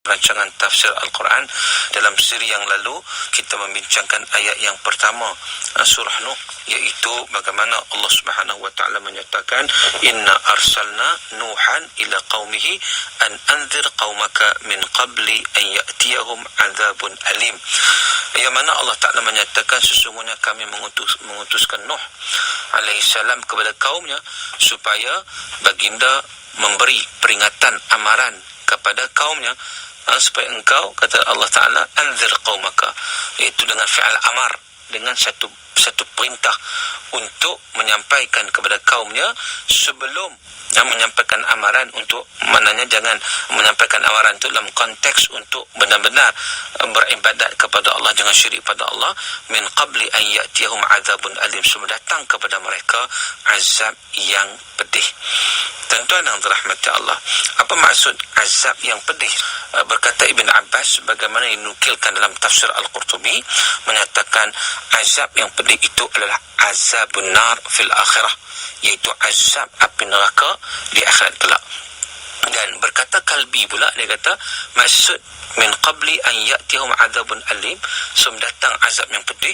rancangan tafsir Al-Quran. Dalam siri yang lalu kita membincangkan ayat yang pertama surah Nuh, iaitu bagaimana Allah Subhanahu wa taala menyatakan inna arsalna nuhan ila qaumihi an anzir qaumaka min qabli an ya'tiyahum adzabun alim. Yang mana Allah Taala menyatakan sesungguhnya kami mengutuskan Nuh alaihissalam kepada kaumnya supaya baginda memberi peringatan amaran kepada kaumnya, supaya engkau, kata Allah Ta'ala, anzir qaumaka, iaitu dengan fi'al amar, dengan satu perintah untuk menyampaikan kepada kaumnya sebelum menyampaikan amaran. Untuk maknanya jangan menyampaikan amaran itu dalam konteks untuk benar-benar beribadat kepada Allah, jangan syirik pada Allah. Min qabli an ya'tiyahum azabun alim, sebelum datang kepada mereka azab yang pedih. Tuan-tuan yang dirahmati Allah, apa maksud azab yang pedih? Berkata Ibn Abbas, bagaimana dinukilkan dalam tafsir Al-Qurtubi, menyatakan azab yang pedih itu adalah azabun nar fil akhirah, iaitu azab api neraka di akhirat kelak. Dan berkata Kalbi pula, dia kata maksud min qabli an ya'tihum azabun alim, sebelum datang azab yang pedih,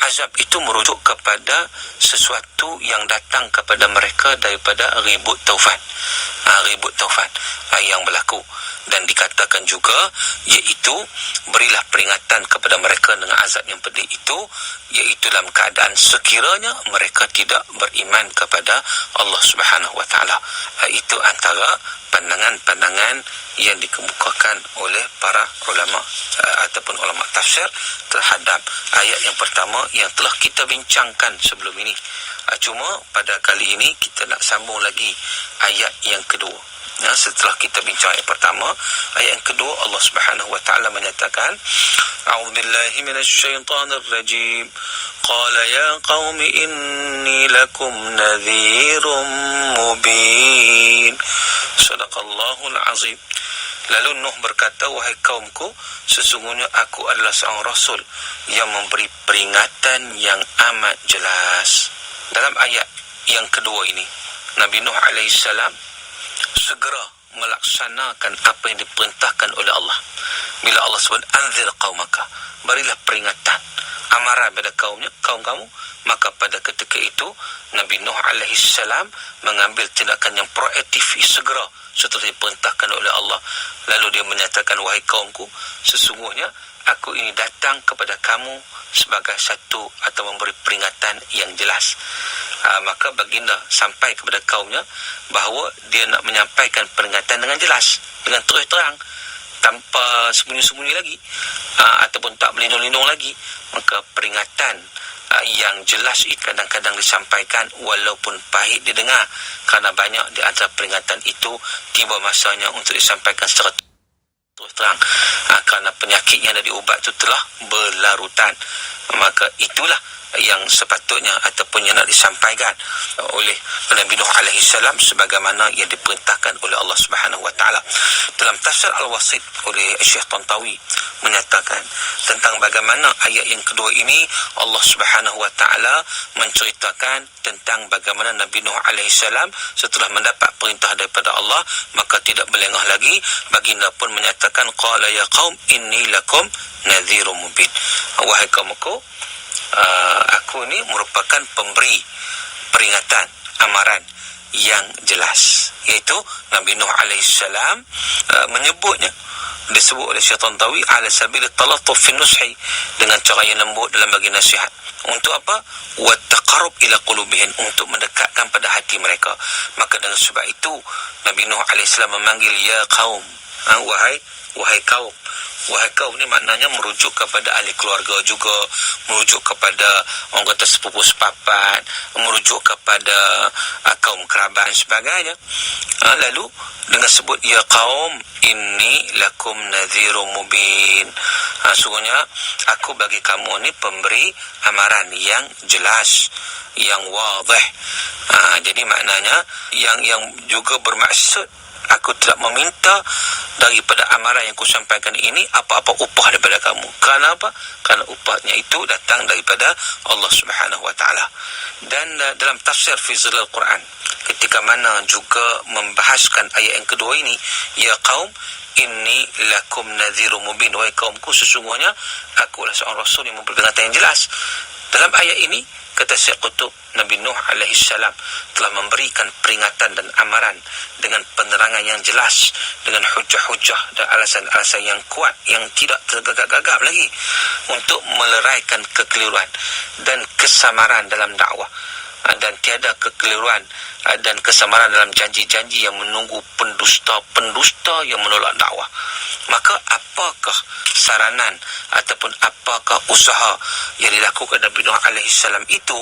azab itu merujuk kepada sesuatu yang datang kepada mereka daripada ribut taufan, yang berlaku. Dan dikatakan juga iaitu berilah peringatan kepada mereka dengan azab yang pedih itu, iaitu dalam keadaan sekiranya mereka tidak beriman kepada Allah Subhanahu wa taala. Itu antara pandangan-pandangan yang dikemukakan oleh para ulama ataupun ulama tafsir terhadap ayat yang pertama yang telah kita bincangkan sebelum ini. Cuma pada kali ini kita nak sambung lagi ayat yang kedua. Setelah kita bincang ayat pertama, ayat yang kedua Allah Subhanahu wa taala menyatakan, a'udzubillahi minasyaitonir rajim, qala ya qaumi inni lakum nadhirum mubin. Sadaqallahul azim. Lalu Nuh berkata, wahai kaumku, sesungguhnya aku adalah seorang rasul yang memberi peringatan yang amat jelas. Dalam ayat yang kedua ini, Nabi Nuh alaihissalam segera melaksanakan apa yang diperintahkan oleh Allah. Bila Allah sebut anzir qaumaka, berilah peringatan, amaran pada kaum kamu, maka pada ketika itu Nabi Nuh alaihissalam mengambil tindakan yang proaktif segera setelah diperintahkan oleh Allah. Lalu dia menyatakan, wahai kaumku, sesungguhnya aku ini datang kepada kamu sebagai satu atau memberi peringatan yang jelas. Maka baginda sampai kepada kaumnya bahawa dia nak menyampaikan peringatan dengan jelas, dengan terus terang, tanpa sembunyi-sembunyi lagi, ataupun tak berlindung-lindung lagi. Maka peringatan yang jelas itu kadang-kadang disampaikan walaupun pahit didengar, kerana banyak di antara peringatan itu tiba masanya untuk disampaikan secara terus terang, kerana penyakit yang dah diubat itu telah berlarutan. Maka itulah yang sepatutnya ataupun yang nak disampaikan oleh Nabi Nuh alaihissalam sebagaimana yang diperintahkan oleh Allah Subhanahu wa taala. Dalam tafsir Al-Wasit oleh Syekh Tantawi menyatakan tentang bagaimana ayat yang kedua ini Allah Subhanahu wa taala menceritakan tentang bagaimana Nabi Nuh alaihissalam setelah mendapat perintah daripada Allah, maka tidak berlengah lagi, baginda pun menyatakan, qala ya qaum inni lakum nadhirum mubin. Wahai kaumku, aku ni merupakan pemberi peringatan, amaran yang jelas. Iaitu Nabi Nuh alaihissalam menyebutnya, disebut oleh Syaitan Tawi ala sabil talatuf fi nushi, dengan cara yang lembut dalam bagi nasihat. Untuk apa? Wa taqarrub ila qulubihim, untuk mendekatkan pada hati mereka. Maka dengan sebab itu Nabi Nuh alaihissalam memanggil ya qaum, wahai kaum. Wahai kaum ni maknanya merujuk kepada ahli keluarga juga, merujuk kepada orang kata sepupu sepapat, merujuk kepada kaum kerabat dan sebagainya. Lalu dengan sebut ya qaum inni lakum nadhirum mubin, sungguhnya aku bagi kamu ni pemberi amaran yang jelas, yang wadih. Jadi maknanya yang juga bermaksud aku tidak meminta daripada amaran yang kusampaikan ini apa-apa upah daripada kamu. Kerana apa? Kerana upahnya itu datang daripada Allah Subhanahu wa taala. Dan dalam tafsir fi Zilal Quran, ketika mana juga membahaskan ayat yang kedua ini, ya qaum inni lakum nadhirum mubin, wahai kaumku, sesungguhnya aku adalah seorang rasul yang memberi peringatan yang jelas. Dalam ayat ini kata Syekh Qutb, Nabi Nuh alaihi salam telah memberikan peringatan dan amaran dengan penerangan yang jelas, dengan hujah-hujah dan alasan-alasan yang kuat yang tidak tergagap-gagap lagi untuk meleraikan kekeliruan dan kesamaran dalam dakwah, dan tiada kekeliruan dan kesamaran dalam janji-janji yang menunggu pendusta-pendusta yang menolak dakwah. Maka apakah saranan ataupun apakah usaha yang dilakukan Nabi Nuh alaihi salam itu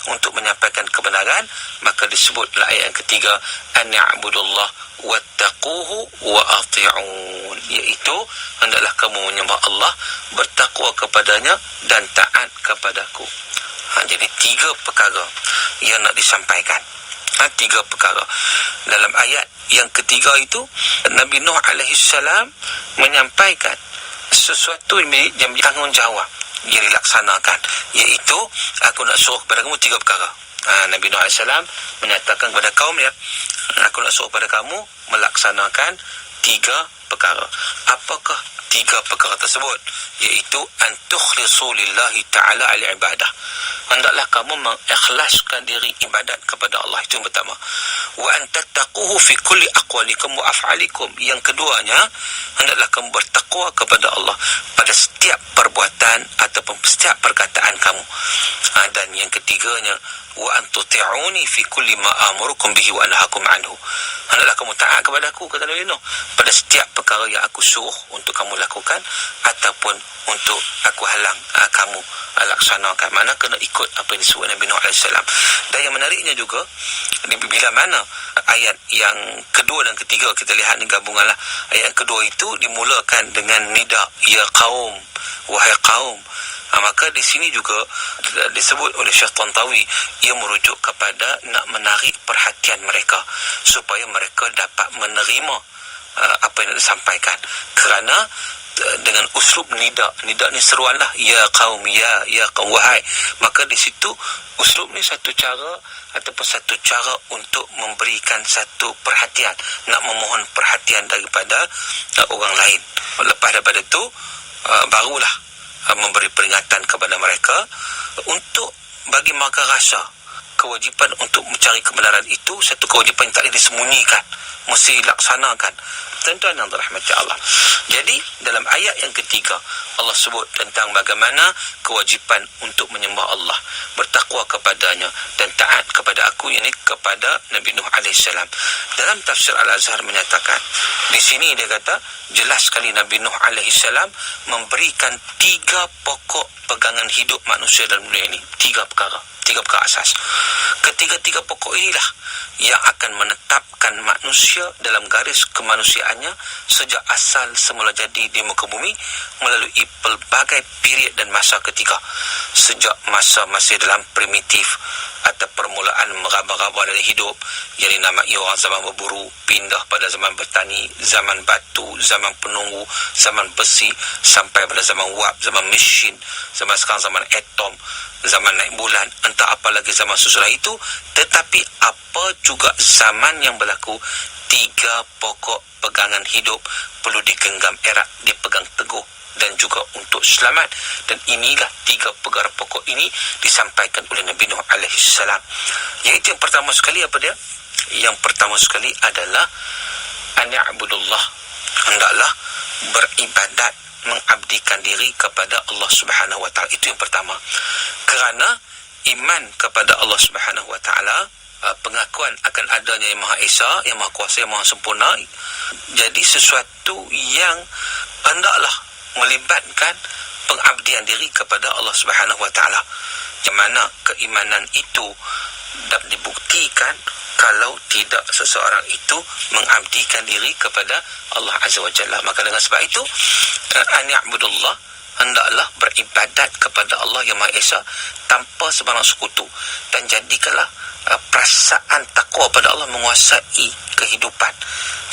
untuk menyampaikan kebenaran? Maka disebutlah ayat yang ketiga, an ya'budullah wattaquhu wa ati'un, iaitu hendaklah kamu menyembah Allah, bertakwa kepadanya dan taat kepadaku. Jadi 3 perkara yang nak disampaikan. 3 perkara. Dalam ayat yang ketiga itu, Nabi Nuh alaihi salam menyampaikan sesuatu yang bertanggungjawab yang dilaksanakan, iaitu aku nak suruh kepada kamu 3 perkara. Nabi Nuh alaihi salam menyatakan kepada kaum dia, aku nak suruh kepada kamu melaksanakan 3 perkara. Apakah 3 perkara tersebut? Iaitu an tukhlisu lillahi ta'ala al-ibadah, hendaklah kamu mengikhlaskan diri ibadat kepada Allah, itu yang pertama. Wa an tattaquhu fi kulli aqwalikum wa af'alikum, yang keduanya hendaklah kamu bertakwa kepada Allah pada setiap perbuatan ataupun setiap perkataan kamu. Dan yang ketiganya, wa an tuti'uni fi kulli ma amurukum bihi wa anhaakum anhu, hendaklah kamu taat kepada aku, kata Nabi Nuh, pada setiap perkara yang aku suruh untuk kamu lakukan ataupun untuk aku halang kamu laksanakan. Mana kena ikut apa yang disebut Nabi Nuh AS. Dan yang menariknya juga, bila mana ayat yang kedua dan ketiga, kita lihat ni gabunganlah. Ayat yang kedua itu dimulakan dengan nida, ya qaum, wahai qaum. Maka di sini juga disebut oleh Syekh Tantawi, ia merujuk kepada nak menarik perhatian mereka supaya mereka dapat menerima apa yang disampaikan. Kerana dengan uslub nida ni seruan lah, ya qaum, ya qaum, wahai. Maka di situ uslub ni satu cara ataupun satu cara untuk memberikan satu perhatian, nak memohon perhatian daripada orang lain. Lepas daripada itu barulah memberi peringatan kepada mereka untuk bagi mereka rasa kewajipan untuk mencari kebenaran itu satu kewajipan yang tak boleh disembunyikan, mesti dilaksanakan. Tuan-tuan yang dirahmati Allah. Jadi dalam ayat yang ketiga, Allah sebut tentang bagaimana kewajipan untuk menyembah Allah, bertakwa kepadanya dan taat kepada aku, ini kepada Nabi Nuh AS. Dalam tafsir Al-Azhar menyatakan, di sini dia kata jelas sekali Nabi Nuh AS memberikan 3 pokok pegangan hidup manusia dalam dunia ini. 3 perkara asas. Ketiga-tiga pokok inilah yang akan menetapkan manusia dalam garis kemanusiaannya sejak asal semula jadi di muka bumi melalui pelbagai period dan masa ketika. Sejak masa masih dalam primitif atau permulaan meraba-raba dalam hidup yang dinamai orang zaman berburu, pindah pada zaman bertani, zaman batu, zaman penunggu, zaman besi, sampai pada zaman wap, zaman mesin, zaman sekarang zaman atom, zaman naik bulan, entah apa lagi zaman susulan itu. Tetapi apa juga zaman yang berlaku, 3 pokok pegangan hidup perlu digenggam erat, dipegang teguh dan juga untuk selamat. Dan inilah 3 perkara pokok ini disampaikan oleh Nabi Nuh AS. Iaitu yang pertama sekali apa dia? Yang pertama sekali adalah an ya'budullah, hendaklah beribadat, mengabdikan diri kepada Allah Subhanahu wa taala. Itu yang pertama. Kerana iman kepada Allah Subhanahu wa taala, pengakuan akan adanya yang Maha Esa, yang Maha Kuasa, yang Maha Sempurna, jadi sesuatu yang hendaklah melibatkan pengabdian diri kepada Allah Subhanahu wa taala. Yang mana keimanan itu dapat dibuktikan kalau tidak seseorang itu mengabdikan diri kepada Allah Azza wa Jalla. Maka dengan sebab itu, an ya'budullah, hendaklah beribadat kepada Allah yang Maha Esa tanpa sebarang sekutu, dan jadikanlah perasaan takwa pada Allah menguasai kehidupan.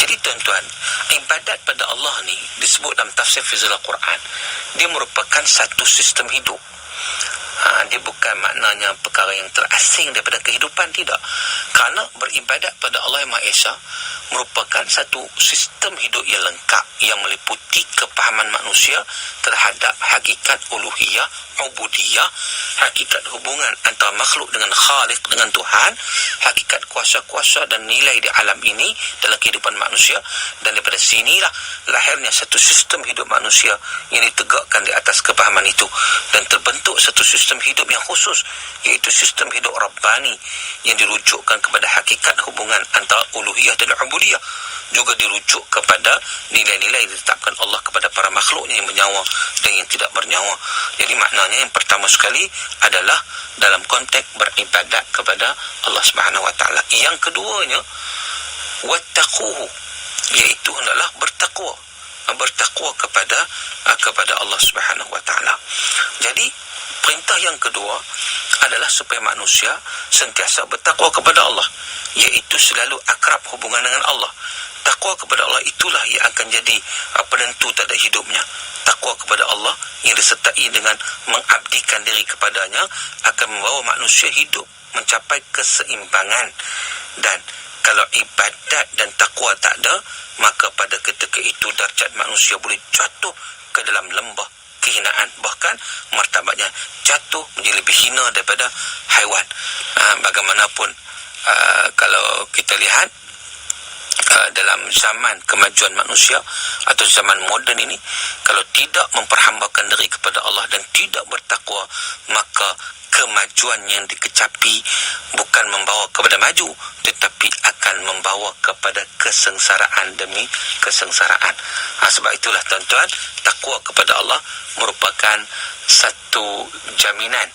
Jadi tuan-tuan, ibadat pada Allah ni disebut dalam tafsir Fizul Quran, dia merupakan satu sistem hidup. Dia bukan maknanya perkara yang terasing daripada kehidupan, tidak. Kerana beribadat pada Allah Yang Maha Esa merupakan satu sistem hidup yang lengkap yang meliputi kepahaman manusia terhadap hakikat uluhiyah, ubudiyah, hakikat hubungan antara makhluk dengan Khaliq, dengan Tuhan, hakikat kuasa-kuasa dan nilai di alam ini dalam kehidupan manusia. Dan daripada sinilah lahirnya satu sistem hidup manusia yang ditegakkan di atas kepahaman itu, dan terbentuk satu sistem hidup yang khusus, iaitu sistem hidup Rabbani yang dirujukkan kepada hakikat hubungan antara uluhiyah dan ubudiyah, juga dirujuk kepada nilai-nilai yang ditetapkan Allah kepada para makhluknya yang bernyawa dan yang tidak bernyawa. Jadi maknanya yang pertama sekali adalah dalam konteks beribadat kepada Allah Subhanahu Wa Taala. Yang keduanya, wattaquhu, iaitu hendaklah bertakwa kepada Allah Subhanahu Wa Taala. Jadi perintah yang kedua adalah supaya manusia sentiasa bertakwa kepada Allah, iaitu selalu akrab hubungan dengan Allah. Takwa kepada Allah itulah yang akan jadi penentu terhadap hidupnya. Takwa kepada Allah yang disertai dengan mengabdikan diri kepadanya akan membawa manusia hidup mencapai keseimbangan. Dan kalau ibadat dan takwa tak ada, maka pada ketika itu darjat manusia boleh jatuh ke dalam lembah kehinaan, bahkan martabatnya jatuh menjadi lebih hina daripada haiwan. Bagaimanapun kalau kita lihat dalam zaman kemajuan manusia atau zaman moden ini, kalau tidak memperhambakan diri kepada Allah dan tidak bertakwa, maka kemajuan yang dikecapi bukan membawa kepada maju, tetapi akan membawa kepada kesengsaraan demi kesengsaraan. Sebab itulah tuan-tuan, takwa kepada Allah merupakan satu jaminan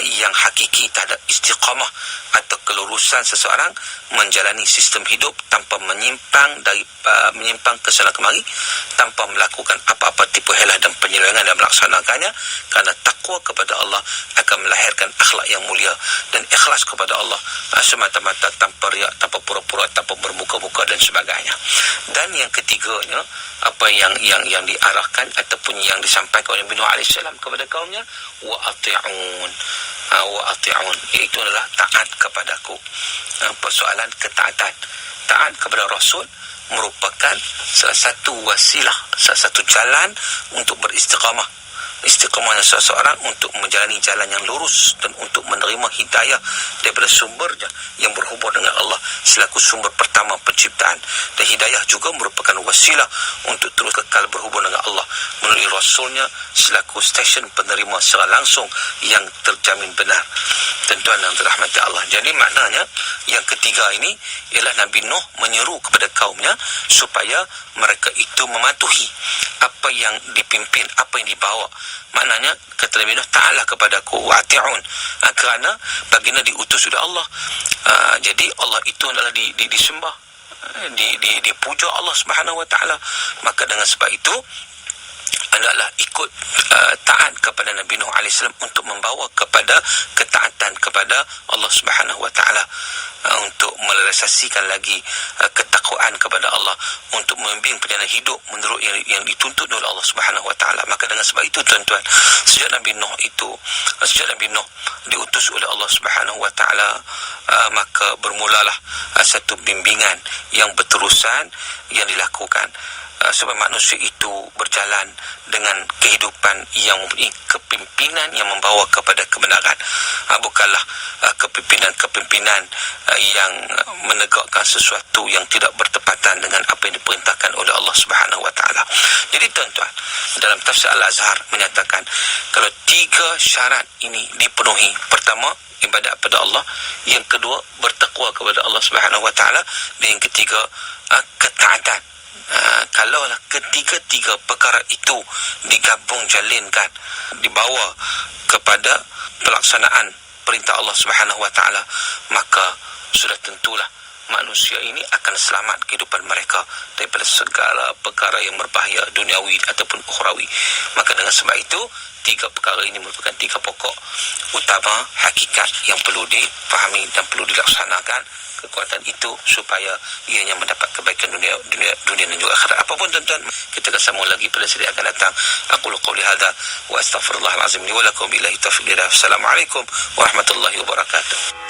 yang hakiki terhadap istiqamah atau kelurusan seseorang menjalani sistem hidup tanpa menyimpang ke sana kemari, tanpa melakukan apa-apa tipu helah dan penyelewengan dalam melaksanakannya. Kerana takwa kepada Allah akan melahirkan akhlak yang mulia dan ikhlas kepada Allah semata-mata, tanpa riak, tanpa pura-pura, tanpa bermuka-muka dan sebagainya. Dan yang ketiganya, apa yang diarahkan ataupun yang disampaikan oleh Nabi Nuh AS kepada kaumnya, wa ati'un, iaitu adalah taat kepadaku. Persoalan ketaatan, taat kepada Rasul merupakan salah satu wasilah, salah satu jalan untuk beristiqamah. Istiqamahnya seseorang untuk menjalani jalan yang lurus dan untuk menerima hidayah daripada sumbernya yang berhubung dengan Allah selaku sumber pertama penciptaan. Dan hidayah juga merupakan wasilah untuk terus kekal berhubung dengan Allah melalui Rasulnya selaku stesen penerima secara langsung yang terjamin benar. Tuan-tuan yang dirahmati Allah, jadi maknanya yang ketiga ini ialah Nabi Nuh menyeru kepada kaumnya supaya mereka itu mematuhi apa yang dipimpin, apa yang dibawa. Maknanya kata Nabi Nuh, ta'ala kepadaku wa'ti'un, kerana baginda diutus oleh Allah. Jadi Allah itu adalah disembah, dipuja Allah Subhanahu Wa Taala. Maka dengan sebab itu adalah ikut taat kepada Nabi Nuh AS untuk membawa kepada ketaatan kepada Allah Subhanahu Wa Taala, untuk merealisasikan lagi ketakwaan kepada Allah, untuk membimbing perjalanan hidup menurut yang dituntut oleh Allah Subhanahu Wa Taala. Maka dengan sebab itu tuan-tuan, sejak Nabi Nuh diutus oleh Allah Subhanahu Wa Taala, maka bermulalah satu bimbingan yang berterusan yang dilakukan supaya manusia itu berjalan dengan kehidupan yang mempunyai kepimpinan yang membawa kepada kebenaran, bukanlah kepimpinan yang menegakkan sesuatu yang tidak bertepatan dengan apa yang diperintahkan oleh Allah Subhanahu Wa Taala. Jadi tuan-tuan, dalam tafsir Al-Azhar menyatakan kalau tiga syarat ini dipenuhi, pertama ibadat pada Allah, yang kedua bertakwa kepada Allah Subhanahu Wa Taala, dan yang ketiga ketaatan. Kalaulah ketiga-tiga perkara itu digabung, jalinkan, dibawa kepada pelaksanaan perintah Allah Subhanahu Wa Taala, maka sudah tentulah manusia ini akan selamat kehidupan mereka daripada segala perkara yang berbahaya duniawi ataupun ukhrawi. Maka dengan sebab itu, 3 perkara ini merupakan 3 pokok utama hakikat yang perlu dipahami dan perlu dilaksanakan kekuatan itu supaya ianya mendapat kebaikan dunia dan juga akhirat. Apapun tuan-tuan, kita akan sambung lagi pada seri akan datang. Aku qouli hadza wa astaghfirullahal azim li wa lakum billahi taufiq. Assalamualaikum warahmatullahi wabarakatuh.